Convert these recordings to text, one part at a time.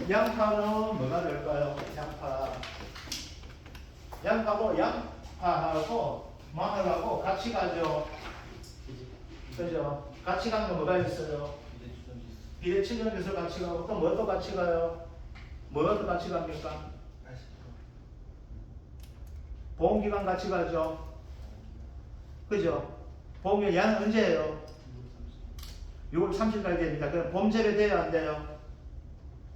양파는 뭐가 될까요? 양파하고 마늘하고 같이 가죠. 그죠? 같이 가는 거 뭐가 있어요? 비례추정지수 같이 가고 또 뭐 또 같이 가요? 뭐가 또 같이 갑니까? 보험기간 같이 가죠. 그죠? 보험기간 야는 언제예요? 6월 30일까지 됩니다. 그럼 봄 재배돼요? 안 돼요?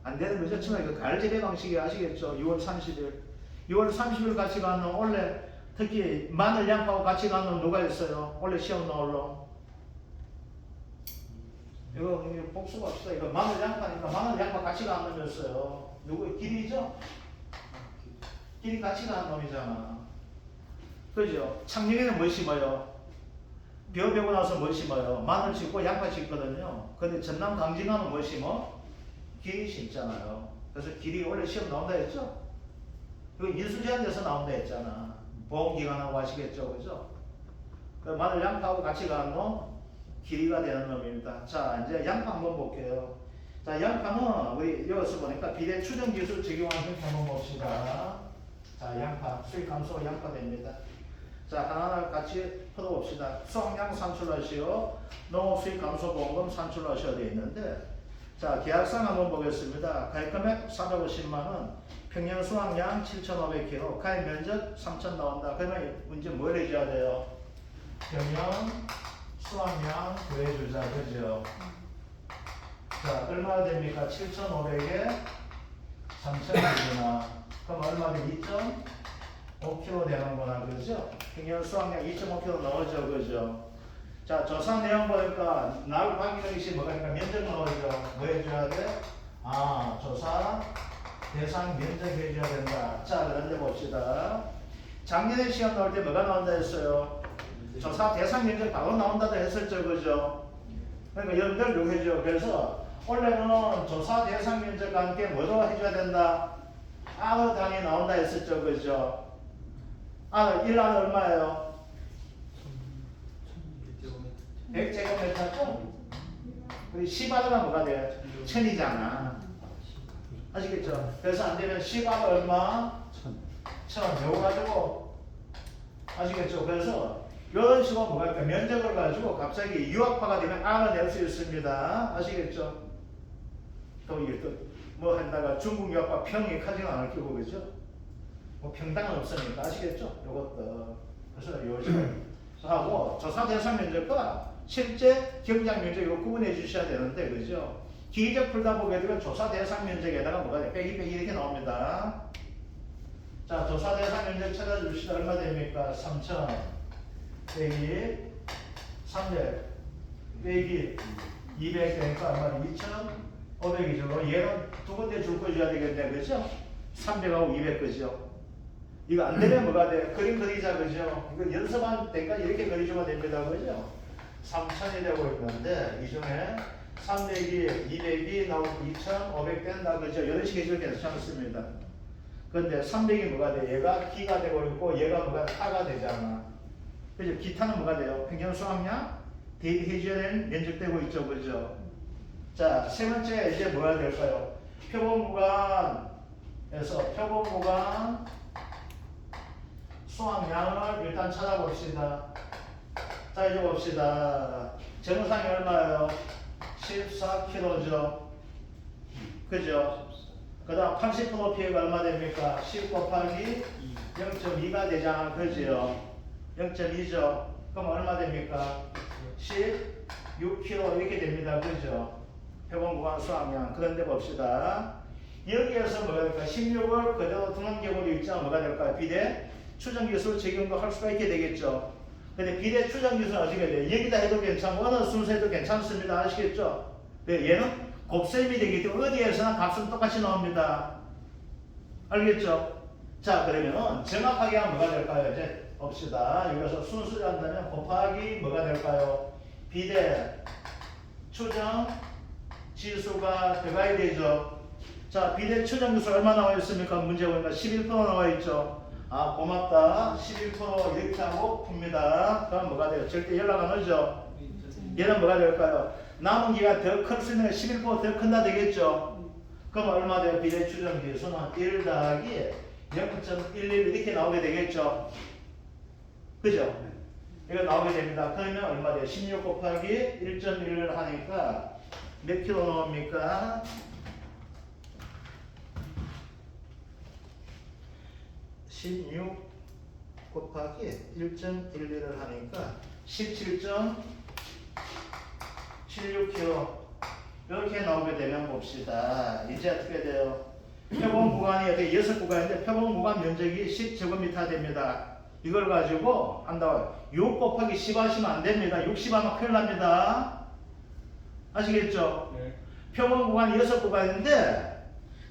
안 되는 거죠. 처음에 그 가을 재배 방식이 아시겠죠? 6월 30일. 6월 30일 같이 가는 원래 특히 마늘 양파하고 같이 가는 누가 있어요? 원래 시험 나올 놈. 이거 복수합시다. 이거 마늘 양파니까 마늘 양파 같이 가는 놈이었어요. 누구? 길이죠? 길이 같이 가는 놈이잖아. 그죠? 창녕에는 뭘 심어요? 벼 베고 나서 뭘 심어요? 마늘 심고 양파 심거든요. 근데 전남 강진하면 뭘 심어? 길이 심잖아요. 그래서 길이 원래 시험 나온다 했죠? 이거 인수제한돼서 나온다 했잖아. 보험기간하고 아시겠죠? 그죠? 그 마늘 양파하고 같이 가는 놈 길이가 되는 놈입니다. 자, 이제 양파 한번 볼게요. 자, 양파는 우리 여기서 보니까 비례 추정 기술 적용한 형태 한번 봅시다. 자, 양파 수익 감소 양파 됩니다. 자, 하나하나 같이 풀어봅시다. 수확량 산출하시오. 농업 수익 감소 보험금 산출하셔야 되어 있는데, 자, 계약상 한번 보겠습니다. 가입 금액 450만원, 평년 수확량 7,500kg, 가입 면적 3,000 나온다. 그러면 문제 뭘 해줘야 돼요? 평년 수확량 구해주자. 그죠? 자, 얼마나 됩니까? 7,500에 3,000이구나. 그럼 얼마 돼? 2.5kg 되는구나. 그죠? 평년 수확량 2.5kg 나오죠. 그죠? 자, 조사 내용 보니까 나올 확인력이 뭐가니까 면적 나오죠. 뭐 해줘야 돼? 아, 조사 대상 면적 해줘야 된다. 자, 그런데 봅시다. 작년에 시험 나올 때 뭐가 나온다 했어요? 조사 대상 면적 바로 나온다고 했었죠. 그죠? 그러니까 여러분들 이거 해줘. 그래서 원래는 조사 대상 면적과 함께 뭐로 해줘야 된다? R 단위 나온다 했었죠. 그죠? R 1R 얼마예요? 100제곱미터죠? 우리 10R가 뭐가 돼요? 1000이잖아. 아시겠죠? 그래서 안 되면 10R 얼마? 1000. 요거 가지고 아시겠죠? 그래서 이런 식으로 뭐가 있까 면적을 가지고 갑자기 유학파가 되면 R을 낼 수 있습니다. 아시겠죠? 또 이게 또 뭐 한다가 중국 유학파 평이익하지는 않을 거고 그죠? 뭐 평당은 없으니까 아시겠죠? 요것도 그래서 요 식으로 하고 조사 대상 면적과 실제 경작 면적 이거 구분해 주셔야 되는데 그죠? 기적 풀다 보게 되면 조사 대상 면적에다가 뭐가 돼? 빼기 이렇게 나옵니다. 자, 조사 대상 면적 찾아줍시다. 얼마 됩니까? 3,000 빼기 300 빼기 200 되니까 얼마? 2,500이죠. 얘는 두 군데 줄 거 줘야 되겠네. 그죠? 300하고 200 그죠? 이거 안 되면 뭐가 돼? 그림 그리자. 그죠? 이거 연습한 때까지 이렇게 그리주면 됩니다. 그죠? 3,000이 되고 있는데 이 중에 300이 200이 나오고 2,500 된다. 그죠? 이런 식의 해주면 괜찮습니다. 근데 300이 뭐가 돼? 얘가 기가 되고 있고 얘가 뭐가 타가 되잖아. 그죠? 기타는 뭐가 돼요? 평균 수확량 대비해줘야 되는 면적되고 있죠. 그죠? 자, 세 번째 이제 뭐가 될까요? 표본 구간에서 표본 구간 수확량을 일단 찾아봅시다. 자, 이제 봅시다. 정상이 얼마예요? 14kg죠. 그죠? 그 다음 80% 피해가 얼마 됩니까? 10 곱하기 0.2가 되잖아. 그죠? 0.2죠. 그럼 얼마 됩니까? 16kg 이렇게 됩니다. 그죠? 표본 구간 수확량. 그런데 봅시다. 여기에서 뭐가 될까? 16을 그대로 두는 경우도 있지만 뭐가 될까요? 비례 추정 기술 적용도 할 수가 있게 되겠죠. 근데 비례 추정 기술은 어떻게 돼요? 여기다 해도 괜찮고 어느 순서에도 괜찮습니다. 아시겠죠? 네, 얘는 곱셈이 되기 때문에 어디에서나 값은 똑같이 나옵니다. 알겠죠? 자, 그러면 정확하게 하면 뭐가 될까요? 이제 봅시다. 여기서 순수를 한다면 곱하기 뭐가 될까요? 비례 추정 지수가 들어가야 되죠. 자, 비례 추정 기술 얼마 나와 있습니까? 문제 보니까 11% 나와 있죠. 아, 고맙다. 11% 이렇게 하고 풉니다. 그럼 뭐가 돼요? 절대 연락 안 오죠? 얘는 뭐가 될까요? 남은 기가 더 클 수 있는 11% 더 큰다 되겠죠? 그럼 얼마 돼요? 비례 추정 지수는 1 더하기 0.11 이렇게 나오게 되겠죠? 그죠? 이거 나오게 됩니다. 그러면 얼마 돼요? 16 곱하기 1.1을 하니까 몇 킬로 나옵니까? 16 곱하기 1.11을 하니까 17.76kg 이렇게 나오게 되면 봅시다. 이제 어떻게 돼요? 표본 구간이 어떻게 6구간인데 표본 구간 면적이 10제곱미터 됩니다. 이걸 가지고 한다고 6 곱하기 10 하시면 안 됩니다. 60 하면 큰일 납니다. 아시겠죠? 네. 표본 구간이 6구간인데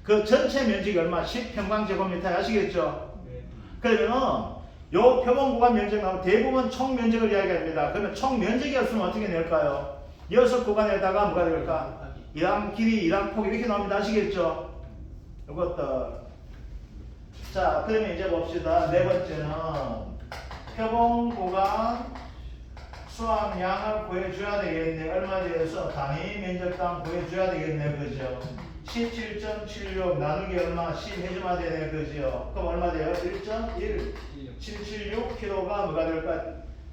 그 전체 면적이 얼마? 10평방제곱미터 아시겠죠? 네. 그러면은 요 표본 구간 면적 나오면 대부분 총 면적을 이야기합니다. 그러면 총 면적이 없으면 어떻게 낼까요? 6구간에다가 뭐가 될까? 2랑 길이, 2랑 폭 이렇게 나옵니다. 아시겠죠? 이것도. 자, 그러면 이제 봅시다. 네 번째는 표본 구간 수확량을 구해줘야 되겠네. 얼마 대해서 단위 면적당 구해줘야 되겠네. 그죠? 17.76 나누기 얼마? 10 해주면 되네. 그죠? 그럼 얼마 돼요? 1.1776kg가 뭐가 될까?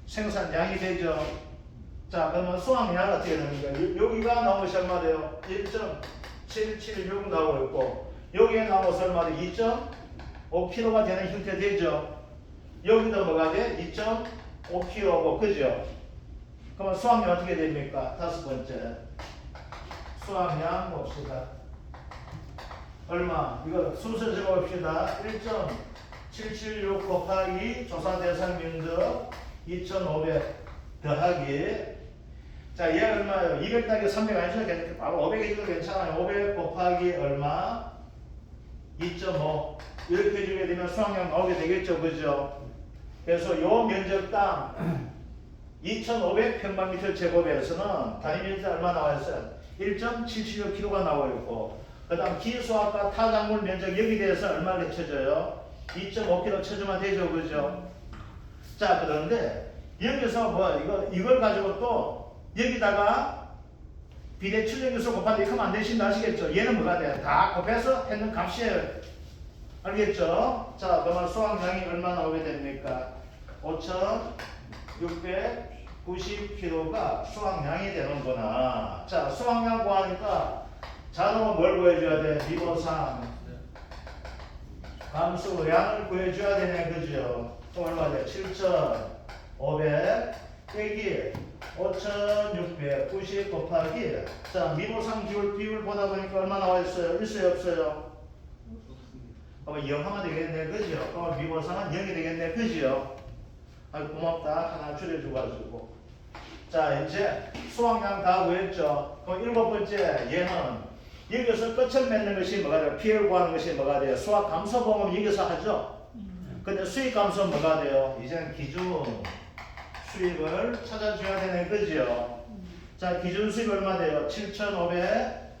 생산량이 되죠. 자, 그러면 수확량 어떻게 됩니까? 여기가 나온 것이 얼마 돼요? 1.776 나오고 있고 여기에 나와서 얼마 돼? 2.5kg가 되는 형태 되죠. 여기도 뭐가 돼? 2.5kg고 그죠? 그러면 수확량 어떻게 됩니까? 다섯 번째 수확량 봅시다. 얼마? 이거 순서 적어봅시다. 1.776 곱하기 조사 대상 면적 2,500 더하기 자, 얘 얼마예요? 200 더하기 300 아니죠? 바로 500 해줘도 괜찮아요. 500 곱하기 얼마? 2.5 이렇게 해주게 되면 수확량 나오게 되겠죠. 그죠? 그래서 요 면적당 2,500 평방미터 제곱에서는 단위 면적 얼마 나와 있어요? 1.776kg가 나와 있고 그 다음 기수학과 타작물 면적 여기 대해서 얼마를 쳐줘요? 2.5kg 쳐주면 되죠. 그죠? 자, 그런데 여기서 뭐 이걸 가지고 또 여기다가 비례 추정기수 곱하기 이렇게 하면 안 되신다 아시겠죠? 얘는 뭐가 돼요? 다 곱해서 했는 값이에요. 알겠죠? 자, 그러면 수확량이 얼마 나오게 됩니까? 5,690kg가 수확량이 되는구나. 자, 수확량 구하니까 자동으로 뭘 구해줘야 돼? 미보상 감수량을 구해줘야 되네. 그죠? 또 얼마 돼? 7,500 빼기 5,690 곱하기 자 미보상 비율 보다 보니까 얼마 나와 있어요? 있어요 없어요? 그럼 0 하면 되겠네. 그죠? 그럼 미보상은 0이 되겠네. 그죠? 아유 고맙다. 하나 줄여줘가지고 자 이제 수확량 다 구했죠. 그럼 일곱 번째 얘는 여기서 끝을 맺는 것이 뭐가 돼요? 피해를 구하는 것이 뭐가 돼요? 수확 감소 보험 여기서 하죠. 근데 수익 감소는 뭐가 돼요? 이제는 기준 수익을 찾아줘야 되네. 그죠? 자, 기준 수익 얼마 돼요? 7,500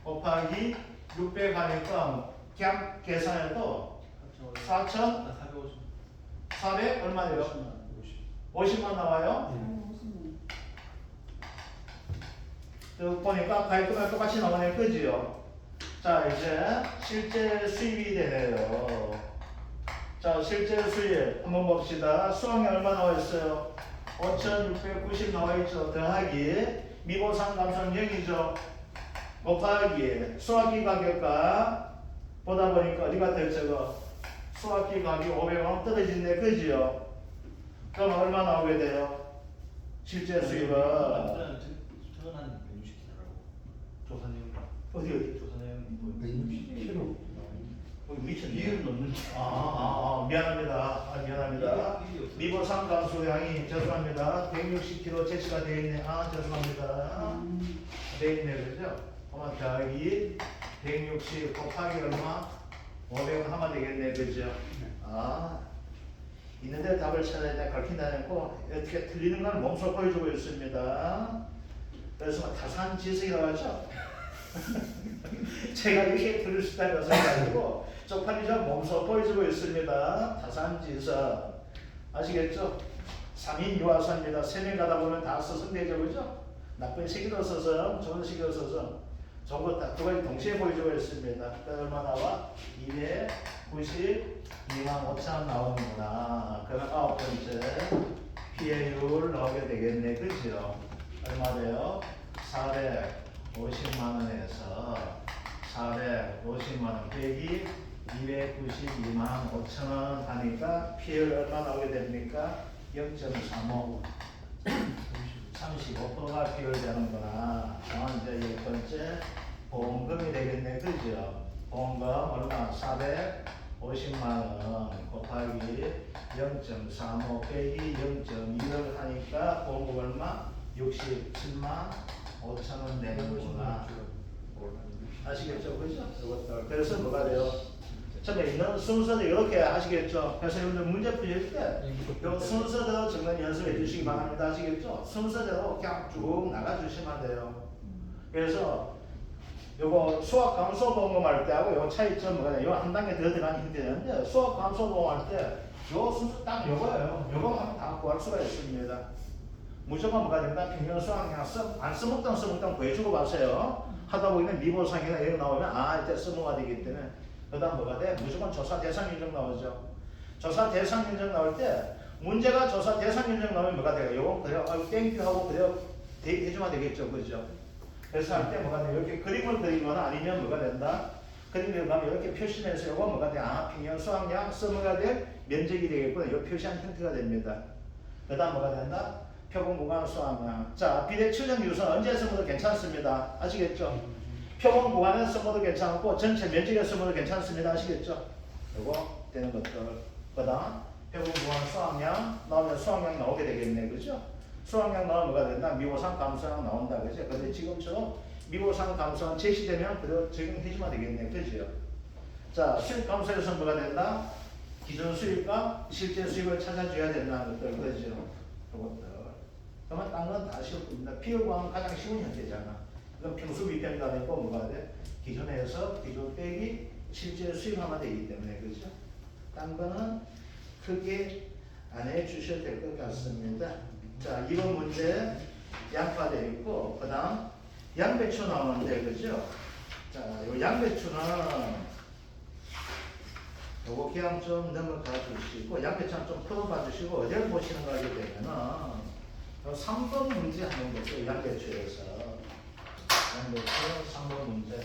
곱하기 600 하니까 그냥 계산해도 4,400 얼마 돼요? 50만 나와요? 또 보니까 가입금액 똑같이 나오네. 그지요? 자, 이제 실제 수입이 되네요. 자, 실제 수입 한번 봅시다. 수확량 얼마 나와 있어요? 5,690 나와 있죠. 더하기 미보상 감소는 0이죠. 곱하기 수확기 가격과 보다 보니까 어디가 될 적어? 수확기 가격 500원 떨어지네. 그지요? 그럼 얼마 나오게 돼요? 실제 수입은 어디 비율 넣는 미안합니다. 미보상 감소량이 죄송합니다. 160kg 채취가 되어 있네. 죄송합니다. 되어 있네. 그죠? 그러면 더하기 160 곱하기 얼마? 500원 하면 되겠네. 그죠? 있는데 답을 찾아야 돼. 가르친다 않고 어떻게 틀리는 걸 몸소 보여주고 있습니다. 그래서 타산지석이라고 하죠. 제가 이렇게 들을 수 있다는 것은 아니고 쪽팔리죠. 몸소 보여주고 있습니다. 타산지석 아시겠죠? 3인 유아서입니다. 3명 가다 보면 다 써서 되죠. 그죠? 나쁜 시기로 써서 좋은 시기로 써서 저거 딱 두 가지 동시에 보여주고 있습니다. 얼마 나와? 292만 5천 나오는구나. 그럼 아홉 번째 피해율 나오게 되겠네. 그죠? 얼마 돼요? 450만 원에서 450만 원 빼기 292만 5천 원 하니까 피해율 얼마 나오게 됩니까? 0.35 35%가 비율되는구나. 이제 10번째 보험금이 되겠네. 그죠? 보험금 얼마? 450만 원 곱하기 0.35 빼기 0.2를 하니까 보험금 얼마? 67만 5천 원 되는구나. 아시겠죠? 그죠? 이것들. 그래서 뭐가 돼요? 처음에 있는 순서도 이렇게 하시겠죠? 그래서 여러분들 문제 풀릴 때 이 순서대로 적는 연습해 주시기 바랍니다. 아시겠죠? 순서대로 그냥 쭉 나가 주시면 돼요. 그래서 요거 수학 감소 보험금 할 때하고 요 차이점 뭐냐? 요 한 단계 더 들어가는 힘이 되는데 수학 감소 보험 할 때 요 순서 딱 요거예요. 요거 하면 다 구할 수가 있습니다. 무조건 뭐가 된다? 평균 수학 그냥 안 써먹던 구해주고 가세요. 하다 보면 미보상이나 이런 나오면 아 이때 써먹어야 되기 때문에 그 다음 뭐가 돼? 무조건 조사 대상 인정 나오죠. 조사 대상 인정 나올 때 문제가 조사 대상 인정 나오면 뭐가 돼요? 요거 그래요. 땡큐 하고 그래요. 대입해주면 되겠죠. 그죠? 그래서 할 때 뭐가 돼요? 이렇게 그림을 그리거나 아니면 뭐가 된다? 그림을 가면 이렇게 표시해서 요거 뭐가 돼? 아 평균 수학량 써먹어야 될 면적이 되겠구나. 요 표시한 형태가 됩니다. 그 다음 뭐가 된다? 표본 구간 수학량. 자 비례 측정 유선 언제 써먹어도 괜찮습니다. 아시겠죠? 표본 구간에 써먹어도 괜찮고 전체 면적에 써먹어도 괜찮습니다. 아시겠죠? 요거 되는 것들. 그 다음 표본 구간 수학량 나오면 수학량 나오게 되겠네. 그죠? 수학량 나오면 뭐가 된다? 미보상 감소량 나온다. 그죠? 근데 지금처럼 미보상 감소량 제시되면 그대로 적용해주면 되겠네. 그죠? 자 수익 감소에서 뭐가 된다? 기존 수익과 실제 수익을 찾아줘야 된다는 것들. 그죠? 요것들. 그러면 딴 건 다 쉬울 겁니다. 피해 구하면 가장 쉬운 형태잖아. 그럼 평수 비평가 되고 뭐가 돼? 기존에서 기존 빼기 실제 수익하면 되기 때문에 그렇죠? 딴 거는 크게 안 해주셔도 될 것 같습니다. 자, 이번 문제 양파되어 있고 그 다음 양배추 나오는데 그죠? 자, 요 양배추는 요거 그냥 좀 넘어가 주시고 양배추는 좀 풀어봐 주시고 어디를 보시는가 하게 되면은 3번 문제 하는 거죠. 양배추에서. 양배추 3번 문제.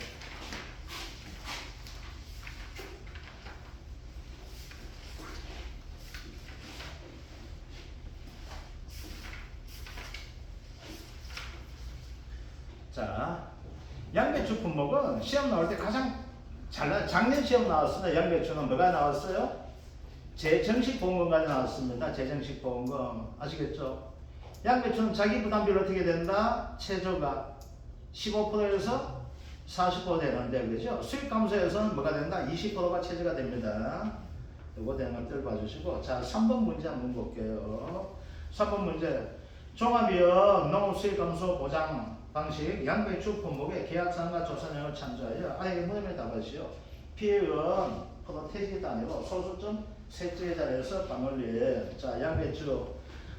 자, 양배추 품목은 시험 나올 때 가장 작년 시험 나왔으나 양배추는 뭐가 나왔어요? 재정식 보험금까지 나왔습니다. 재정식 보험금. 아시겠죠? 양배추는 자기 부담비로 어떻게 된다? 최저가 15%에서 40% 되는데 그죠? 수익 감소에서는 뭐가 된다? 20%가 최저가 됩니다. 요거 되는 것들 봐주시고 자 3번 문제 한번 볼게요. 3번 문제 종합이익 농업 수익 감소 보장 방식 양배추 품목의 계약상과 조사령을 참조하여 아예 문제를 답하시오. 피해율은 포도태지 단위로 소수점 셋째 자리에서 방울리. 자 양배추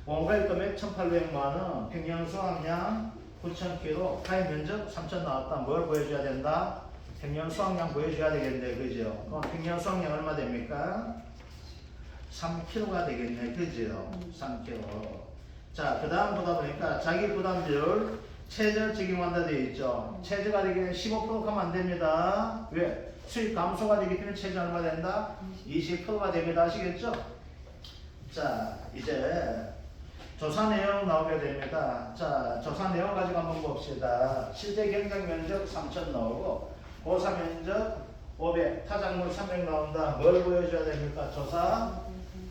원가액 금액 1,800만원, 평년 수확량 9,000kg, 가액 면적 3,000 나왔다. 뭘 보여줘야 된다? 평년 수확량 보여줘야 되겠네. 그죠? 그럼 평년 수확량 얼마 됩니까? 3kg가 되겠네. 그죠? 3kg. 자, 그 다음 보다 보니까 자기 부담비율 최저 적용한다 되어 있죠. 최저가 되기는 15% 하면 안 됩니다. 왜? 수익 감소가 되기 때문에 최저 얼마 된다? 20%가 됩니다. 아시겠죠? 자, 이제 조사 내용 나오게 됩니다. 자, 조사 내용 가지고 한번 봅시다. 실제 경작 면적 3,000 나오고 고사 면적 500, 타작물 300 나온다. 뭘 보여줘야 됩니까? 조사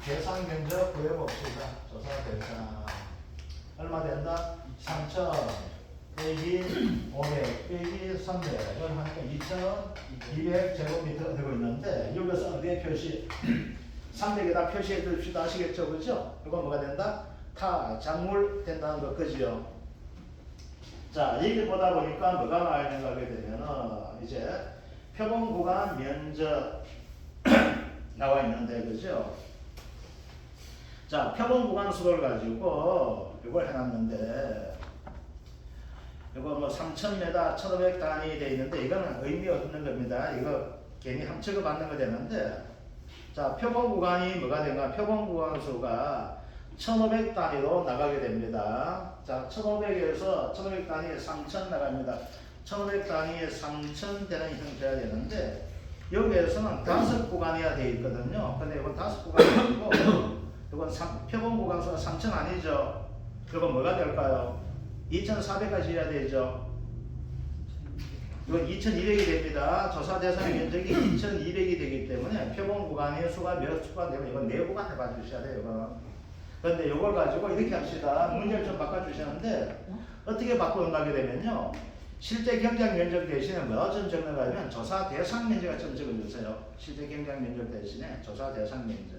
대상 면적 구해봅시다. 조사 대상 얼마 된다? 3,000 빼기 500 빼기 300 이걸 하니까 2,200 제곱미터가 되고 있는데 여기서 어디에 표시 300에다 표시해 둡시다. 아시겠죠? 그죠? 이건 뭐가 된다? 타작물 된다는 거 그죠? 자, 얘기 보다 보니까 뭐가 나와 있는가 하게 되면은 이제 표본 구간 면적 나와 있는데 그죠? 자, 표본 구간 수를 가지고 이걸 해놨는데 이거 뭐 3,000m, 1,500단위 돼 있는데 이거는 의미 없는 겁니다. 이거 괜히 함축을 받는 거 되는데 자 표본 구간이 뭐가 된가? 표본 구간 수가 1,500단위로 나가게 됩니다. 자 1,500에서 1,500단위에 3,000 나갑니다. 1,500단위에 3,000 되는 형태가 되는데 여기에서는 5구간이야 돼 있거든요. 근데 이건 5구간이 아니고 이건 표본 구간 수가 3,000 아니죠. 이건 뭐가 될까요? 2,400까지 해야 되죠. 이건 2,200이 됩니다. 조사 대상 면적이 2,200이 되기 때문에 표본 구간의 수가 몇 구간 되면 이건 4구간 해봐 주셔야 돼요. 이거는. 그런데 이걸 가지고 이렇게 합시다. 문제를 좀 바꿔주시는데 어떻게 바꿔나가게 되면요. 실제 경작 면적 대신에 뭐 좀 적는가 하면 조사 대상 면적을 좀 적어주세요. 실제 경작 면적 대신에 조사 대상 면적.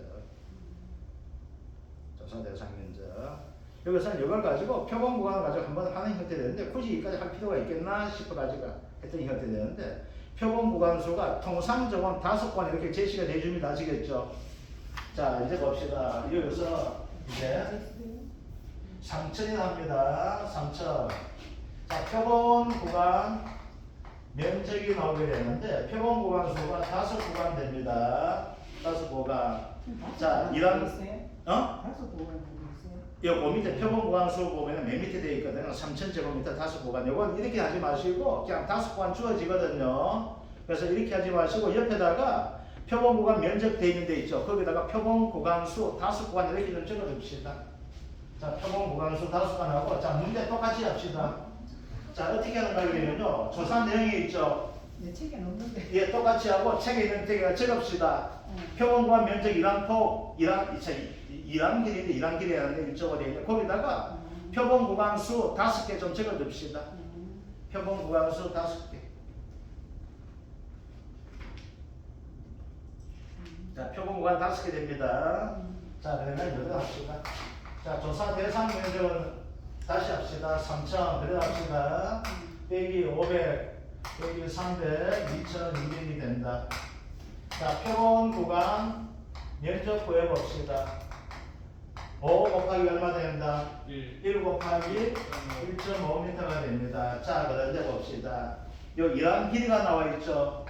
조사 대상 면적. 여기서는 이걸 가지고 표본 구간을 가지고 한번 하는 형태 되는데 굳이 여기까지 할 필요가 있겠나 싶어가지고 했던 형태 되는데 표본 구간 수가 통상적으로 5번 이렇게 제시가 돼줍니다. 아시겠죠? 자 이제 봅시다. 여기서 이제 3,000이 나옵니다. 3,000. 자 표본 구간 면적이 나오게 되는데 표본 구간 수가 5구간 됩니다. 5구간. 자 이런 어? 5구간 요 밑에 표본 구간 수 보면은 맨 밑에 되어 있거든요. 3,000제곱미터 5구간. 요건 이렇게 하지 마시고 그냥 5구간 주어지거든요. 그래서 이렇게 하지 마시고 옆에다가 표본 구간 면적 되어 있는 데 있죠. 거기다가 표본 구간 수 5구간 이렇게 좀 적어줍시다. 자, 표본 구간 수 5구간하고 자 문제 똑같이 합시다. 자 어떻게 하는가 하면요. 조사 내용이 있죠. 내 책에는 없는데. 예, 똑같이 하고 책에 있는 데가 적읍시다. 표본 구간 면적 1항폭 1항 길이인데 1항 길이라는 일정으로 되어 있는데 거기다가 표본 구간 수 5개 좀 적어줍시다. 표본 구간 수 5개. 자, 표본 구간 5개 됩니다. 자, 그러면 여기다 합시다. 자, 조사 대상 면적은 다시 합시다. 3,000 그래 합시다. 빼기 500 빼기 300 2,200이 된다. 자, 표본 구간 면적 구해봅시다. 5 곱하기 얼마 된다? 1 곱하기 1.5m가 됩니다. 자, 그런데 봅시다. 요 1항 길이가 나와 있죠?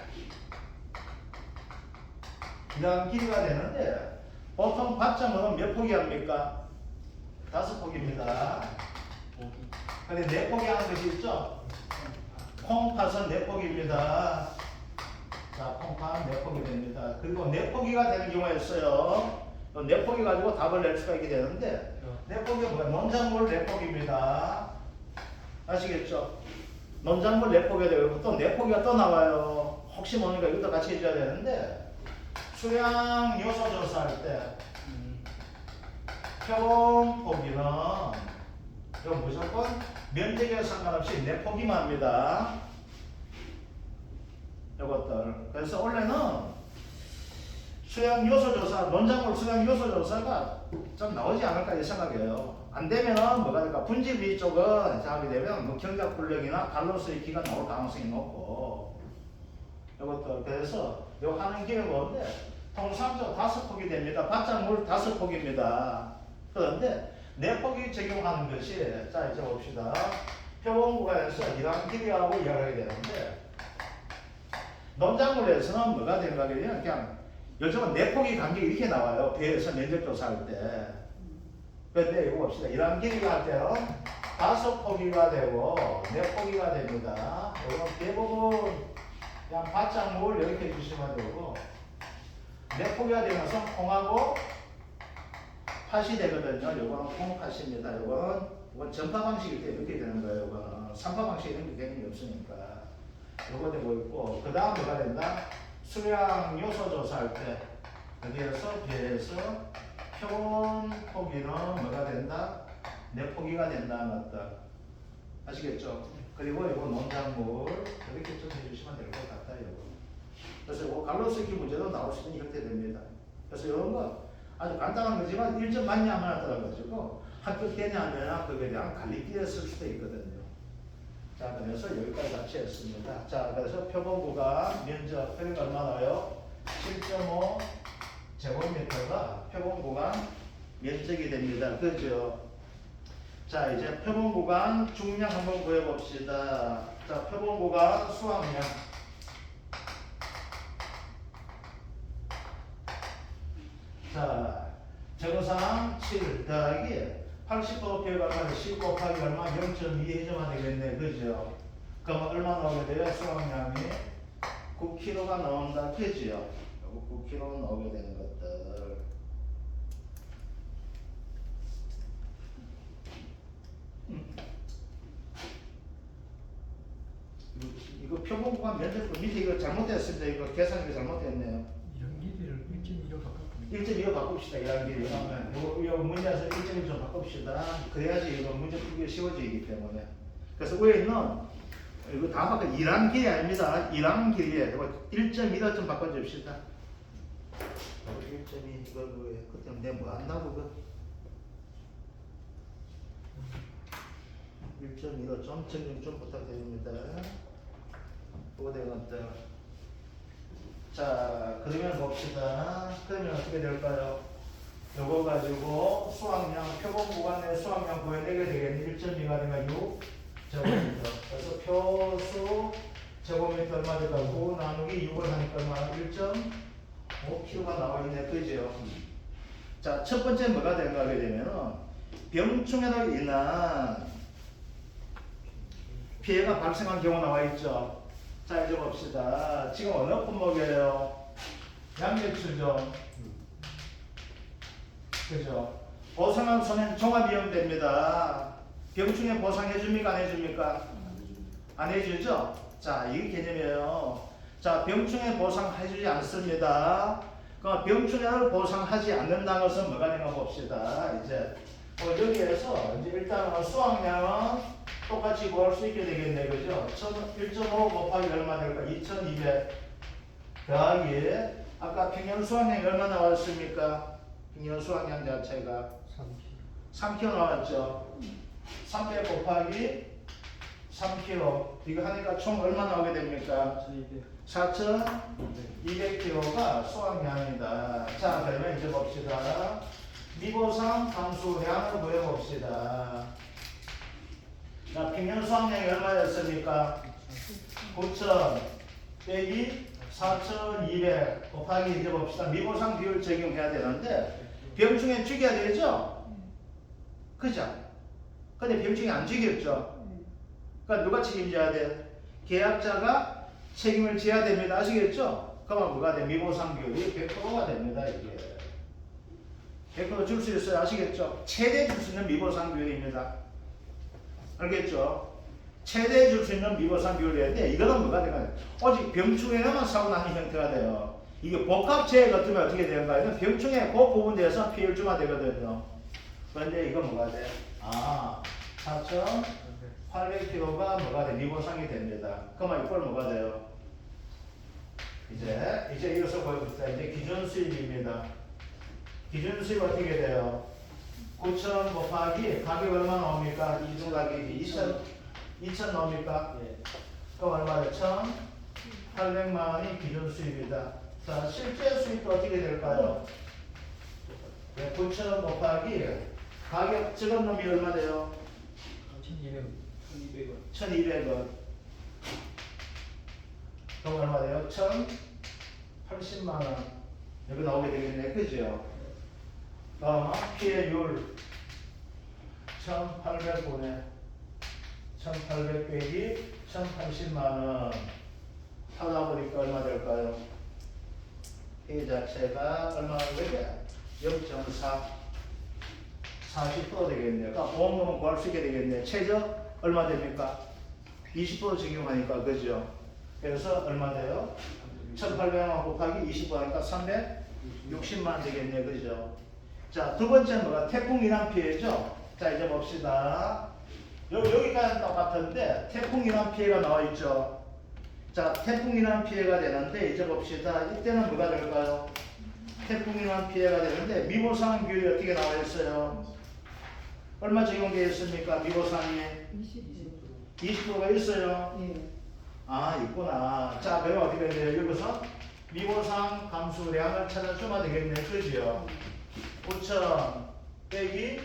1항 길이가 되는데 보통 받점은 몇 포기 합니까? 5포기입니다. 근데 4포기 하는 것이 있죠? 콩팥은 4포기입니다. 자, 콩팥 4포기 됩니다. 그리고 4포기가 되는 경우가 있어요. 4포기 가지고 답을 낼 수가 있게 되는데 4포기가 뭐야? 논작물 4포기입니다. 아시겠죠? 논작물 4포기가 되고 또 4포기가 또 나와요. 혹시 모르니까 이것도 같이 해줘야 되는데 수량 요소 조사할 때 표본 포기는 이거 무조건 면적에 상관없이 4포기만 합니다. 이것들. 그래서 원래는 수량 요소 조사, 논작물 수량 요소 조사가 좀 나오지 않을까 이 생각이에요. 안 되면은 뭐가 될까? 분지비 쪽은 작업이 되면 뭐 경작 불량이나 갈로스의 기가 나올 가능성이 높고 이것들. 그래서 요 하는 길을 보는데 통상적으로 5포기 됩니다. 받장물 5포기입니다. 그런데 4포기 적용하는 것이 자 이제 봅시다. 표본 구간에서 1항 길이하고 이야기하게 되는데 논작물에서는 뭐가 되는가 하면 그냥 요즘은 4포기 간격이 이렇게 나와요. 배에서 면적 조사할 때. 그런데 이거 봅시다. 1항 길이가 할 때는 5포기가 되고 4포기가 됩니다. 이건 대부분 그냥 받장물 이렇게 해주시면 되고 4포기가 되면서 콩하고 팥이 되거든요. 요거는 콩팥입니다. 요건 전파 방식일 때 이렇게 되는 거예요. 요거는 3파 방식이 이런 게 개념이 없으니까. 요거 되고 있고, 그 다음 뭐가 된다? 수량 요소 조사할 때, 여기에서 비해서 표본 포기는 뭐가 된다? 4포기가 된다, 맞다. 아시겠죠? 그리고 이거 논작물, 이렇게 좀 해주시면 될 것 같아요. 그래서 이거 갈로스키 문제도 나올 수 있는 형태 됩니다. 그래서 이런 거 아주 간단한 거지만 1점 맞냐만 따라가지고 합격되냐 안 되냐 그거에 대한 갈림길에 쓸 수도 있거든요. 자, 그래서 여기까지 같이 했습니다. 자, 그래서 표본 구간 면적 그러니까 얼마 나와요? 7.5 제곱미터가 표본 구간 면적이 됩니다. 그죠? 자, 이제 표본 구간 중량 한번 구해봅시다. 자, 표본 구간 수학량. 자, 정상 7 더하기 80도 곱하기 얼마? 10 곱하기 얼마? 0.2 해줘야 되겠네. 그죠? 그럼 얼마 나오게 돼요? 수학량이 9kg가 나온다. 그지요? 요거 9kg 나오게 되는 것들. 이거 표본 구간 면적 밑에 이거 잘못됐습니다. 이거 계산이 잘못됐네요. 이런 길이를 1.2로 바꿨군요. 1.2로 바꿉시다. 이란길이. 요 문제에서 1.2 좀 바꿉시다. 그래야지 이거 문제 풀기가 쉬워지기 때문에. 그래서 위에 있는 이거 다음 바꿔 2란 길이 아닙니다. 2란 길이에 1.2로 좀 바꿔줍시다. 1.2 이거 뭐예요? 그때 내가 뭐 한다고 그 1.2로 좀 정리 좀 부탁드립니다. 보고 되겠다. 자, 그러면 봅시다. 그러면 어떻게 될까요? 요거 가지고 수학량, 표본 구간의 수학량 구해내게 되겠네. 1.2가 되면 6 제곱미터. 그래서 표수 제곱미터 얼마 되까 9 나누기 6을 하니까 얼마? 1.5kg가 나와 있네. 그죠? 자, 첫 번째 뭐가 된가 하게 되면은 병충해로 인한 피해가 발생한 경우 나와 있죠. 자, 이제 봅시다. 지금 어느 품목이에요? 양배추죠. 그죠? 보상한 손해는 종합이용됩니다. 병충해 보상해줍니까? 안 해줍니까? 안 해주죠? 자, 이게 개념이에요. 자, 병충해 보상해주지 않습니다. 그 병충해를 보상하지 않는다는 것은 뭐가 되는가 봅시다. 이제 여기에서 이제 일단 수학량은 똑같이 구할 수 있게 되겠네. 그죠? 1.5 곱하기 얼마 될까? 2200 더하기 아까 평균 수학량이 얼마 나왔습니까? 평균 수학량 자체가 3kg 나왔죠. 300 곱하기 3kg 이거 하니까 총 얼마 나오게 됩니까? 4,200kg가 수학량이다. 자, 그러면 이제 봅시다. 미보상 함수량을 구해봅시다. 자, 평균 수학량이 얼마였습니까? 9,000 빼기 4,200 곱하기 이제 봅시다. 미보상 비율 적용해야 되는데 병충해 죽여야 되죠? 그죠? 근데 병충해 안 죽였죠? 그러니까 누가 책임져야 돼? 계약자가 책임을 져야 됩니다. 아시겠죠? 그러면 뭐가 돼? 미보상 비율이 100%가 됩니다. 이게 100% 줄 수 있어요. 아시겠죠? 최대 줄 수 있는 미보상 비율입니다. 알겠죠? 최대 줄 수 있는 미보상 비율인데 이거는 뭐가 될까요? 오직 병충해만 사고 나는 형태가 돼요. 이게 복합체에 같으면 어떻게 되는가요? 병충해 그 부분 대해서 피해주가 되거든요. 그런데 이건 뭐가 돼? 4,800kg가 뭐가 돼? 미보상이 됩니다. 그러면 이걸 뭐가 돼요? 이제 이것을 보여줍시다. 이제 기준 수입입니다. 기준 수입 어떻게 돼요? 9,000 곱하기 가격 얼마 나옵니까? 이중 가격이 2,000 나옵니까? 그럼 얼마죠? 1,800만 원이 기준 수입이다. 자, 실제 수입도 어떻게 될까요? 9,000 곱하기 가격 적은 놈이 얼마 돼요? 1,200원. 1,200원. 그럼 얼마 돼요? 1,080만 원. 여기 나오게 되겠네. 그죠? 피해율 1,800분의 1,800 빼기 1,080만 원 하다 보니까 얼마 될까요? 피해 자체가 얼마나 되게? 0.4 40% 되겠네요. 그러니까 보험금은 구할 수 있게 되겠네요. 최저 얼마 됩니까? 20% 적용하니까 그죠? 그래서 얼마 돼요? 1,800만 곱하기 20% 하니까 360만 원 되겠네요. 그죠? 자, 두 번째는 뭐가? 태풍 이란 피해죠? 자, 이제 봅시다. 여기까지는 똑같은데 태풍 이란 피해가 나와 있죠? 자, 태풍 이란 피해가 되는데 이제 봅시다. 이때는 뭐가 될까요? 태풍 이란 피해가 되는데 미보상 비율이 어떻게 나와 있어요? 얼마 적용되어 있습니까? 미보상이 20%가 있어요? 있구나. 자, 그럼 어떻게 돼요? 여기서 미보상 감수량을 찾아주면 되겠네. 그죠? 9,000 빼기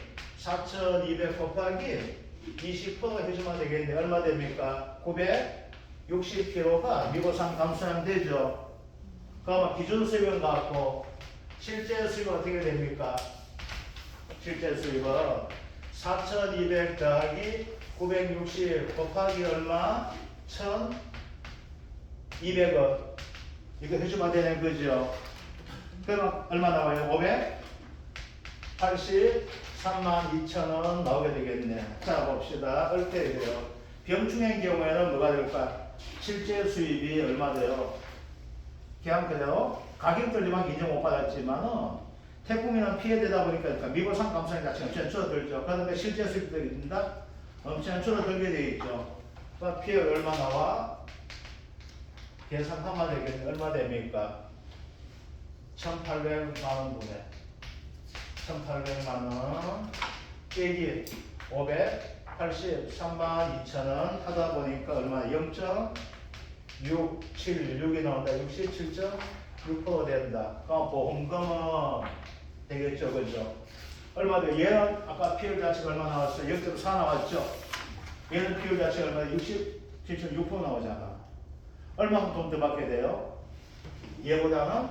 4,200 곱하기 20%가 해주면 되겠네. 얼마 됩니까? 960kg가 미고상 감소량 되죠. 그러면 기준 수입은 같고 실제 수입은 어떻게 됩니까? 실제 수입은 4,200 더하기 960 곱하기 얼마? 1,200원. 이거 해주면 되는 거죠. 그럼 얼마 나와요? 583만 2천원 나오게 되겠네. 자, 봅시다. 어떻게 돼요? 병충해의 경우에는 뭐가 될까? 실제 수입이 얼마 돼요? 그냥 그래요. 가격 떨리만 인정 못 받았지만은 태풍이는 피해되다 보니까 미고상 감소량 자체가 엄청 줄어들죠. 그런데 실제 수입이 됩니다. 엄청 줄어들게 되어 있죠. 그럼 피해 얼마 나와? 계산하면 되겠네. 얼마 됩니까? 1,800만 원분에 1,800만 원 빼기 583만 2천원 하다 보니까 얼마? 0.676이 나온다. 67.6% 된다. 그럼 보험금은 되겠죠, 그죠? 얼마 돼? 얘는 아까 피율 자체가 얼마 나왔어요? 0.4 나왔죠? 얘는 피율 자체가 얼마? 67.6% 나오잖아. 얼마큼 돈 더 받게 돼요? 얘보다는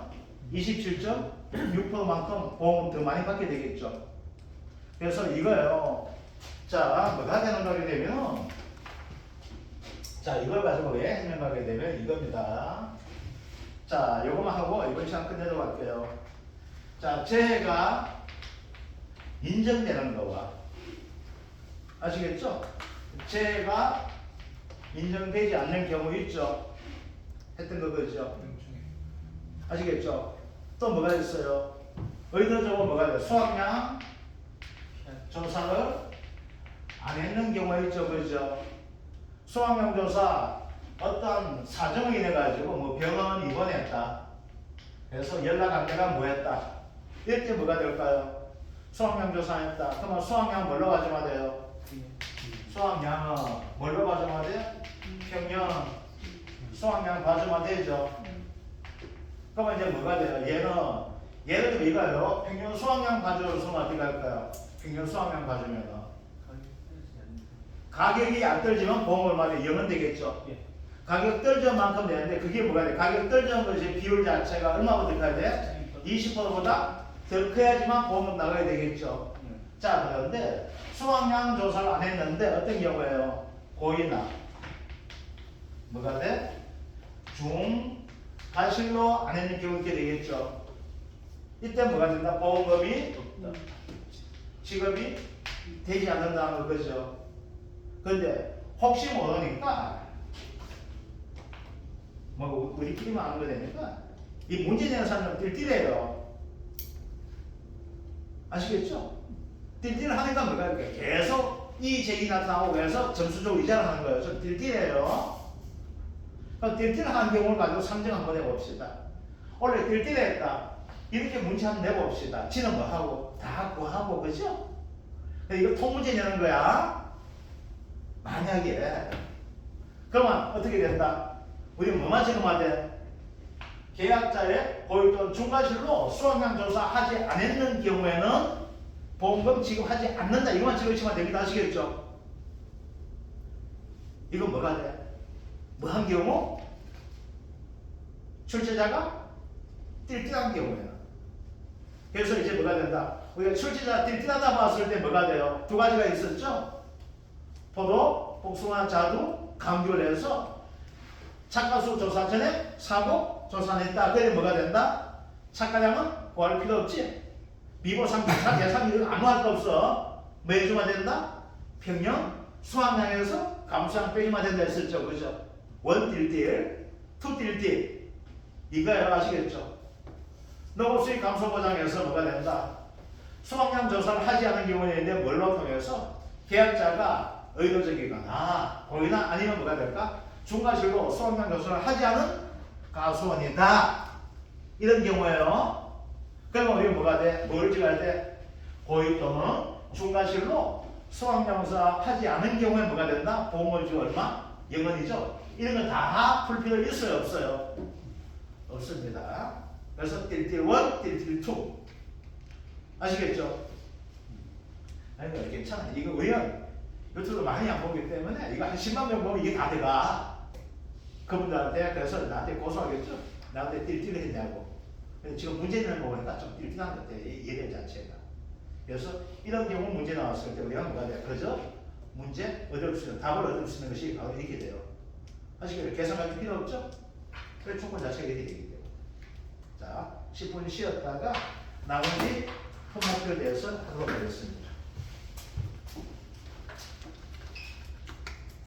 27.6%만큼 보험금 더 많이 받게 되겠죠. 그래서 이거요. 자, 뭐가 되는 거게 되면, 자, 이걸 가지고 왜 해명하게 되면 이겁니다. 자, 요거만 하고 이번 시간 끝내도록 할게요. 자, 재해가 인정되는 거와, 아시겠죠? 재해가 인정되지 않는 경우 있죠? 했던 거죠. 아시겠죠? 또 뭐가 있어요? 의도적으로 뭐가 있어요? 수확량 조사를 안 했는 경우가 있죠, 그죠? 수확량 조사 어떤 사정을 인해 가지고 뭐 병원 입원했다. 그래서 연락 안 돼가 뭐 했다. 이럴 때 뭐가 될까요? 수확량 조사했다. 그러면 수확량 뭘로 가져가야 돼요? 수확량은 뭘로 가져가야 돼요? 평년 수확량 가져가야 되죠. 그러면 이제 뭐가 돼요? 얘는 예를 들어 이거요. 평균 수확량 가져오면 어떻게 할까요? 평균 수확량 가져오면 가격이 안 떨어지면 보험 얼마 돼? 0은 되겠죠. 가격 떨어진 만큼 되는데 그게 뭐가 돼? 가격 떨어진 것이 비율 자체가 얼마보다 커야 돼? 20%보다 더 커야지만 보험은 나가야 되겠죠. 자, 그런데 수확량 조사를 안 했는데 어떤 경우에요? 고의나 뭐가 돼? 가실로 안 했는 경우 있게 되겠죠. 이때 뭐가 된다? 보험금이 지급이 되지 않는다는 거죠. 그런데 혹시 모르니까 뭐 우리끼리만 아는 거 되니까 이 문제 내는 사람은 띨띨해요. 아시겠죠? 띨띨을 하니까 뭐가 이렇게 계속 이 제기 나타나고 해서 점수적으로 이자를 하는 거예요. 좀 띨띨해요. 그럼 띨띨한 경우를 가지고 상정 한번 해봅시다. 원래 띨띨했다. 이렇게 문제 한번 내봅시다. 지는 뭐 하고 다 구하고 그죠? 이거 통문제 내는 거야. 만약에 그러면 어떻게 된다? 우리 뭐만 지급해야 돼? 계약자의 고유 또는 중과실로 수확량 조사하지 않았는 경우에는 보험금 지급하지 않는다. 이것만 지급하시면 됩니다. 아시겠죠? 이건 뭐가 돼? 뭐 한 경우? 출제자가 띨띨한 경우에는. 그래서 이제 뭐가 된다? 우리가 출제자 띨띨하다 봤을 때 뭐가 돼요? 두 가지가 있었죠? 포도, 복숭아, 자두, 감귤을 해서 착가수 조사 전에 사고 조사냈다. 그래 뭐가 된다? 착가량은 구할 필요 없지? 미보상 조사 계산 이런 아무 할 거 없어. 뭐 해주면 된다? 평년 수확량에서 감소량 빼주면 된다 했었죠. 그죠? 원 띨띨, 투 띨띨. 이거예요. 아시겠죠? 농업수익 감소 보장에서 뭐가 된다? 수확량 조사를 하지 않은 경우에 뭘로 통해서 계약자가 의도적이거나 고의나 아니면 뭐가 될까? 중과실로 수확량 조사를 하지 않은 가수원이다. 이런 경우에요. 그러면 우리 뭐가 돼? 뭘 찍어야 돼? 고의 또는 중과실로 수확량 조사 하지 않은 경우에 뭐가 된다? 보험을 주 얼마? 0원이죠. 이런 건 다 풀 필요 있어요? 없어요? 없습니다. 그래서 띨띨1, 띨띨2 아시겠죠? 아니 괜찮아. 이거 왜요? 유튜브 많이 안 보기 때문에 이거 한 10만 명 보면 이게 다 돼가. 그분들한테 그래서 나한테 고소하겠죠. 나한테 띨띨했냐고. 근데 지금 문제 내는 거 보니까 좀 띨띨한 것 같아. 예대 자체가. 그래서 이런 경우 문제 나왔을 때 우리가 뭐가 돼요? 그저 문제 얻을 수 있는 답을 얻을 수 있는 것이 바로 이렇게 돼요. 아시겠죠? 계산할 필요 없죠? 그래 조건 자체가 이렇게 되기 때문에. 자, 10분 쉬었다가 나머지 홈목표에 대해서 하도록 하겠습니다.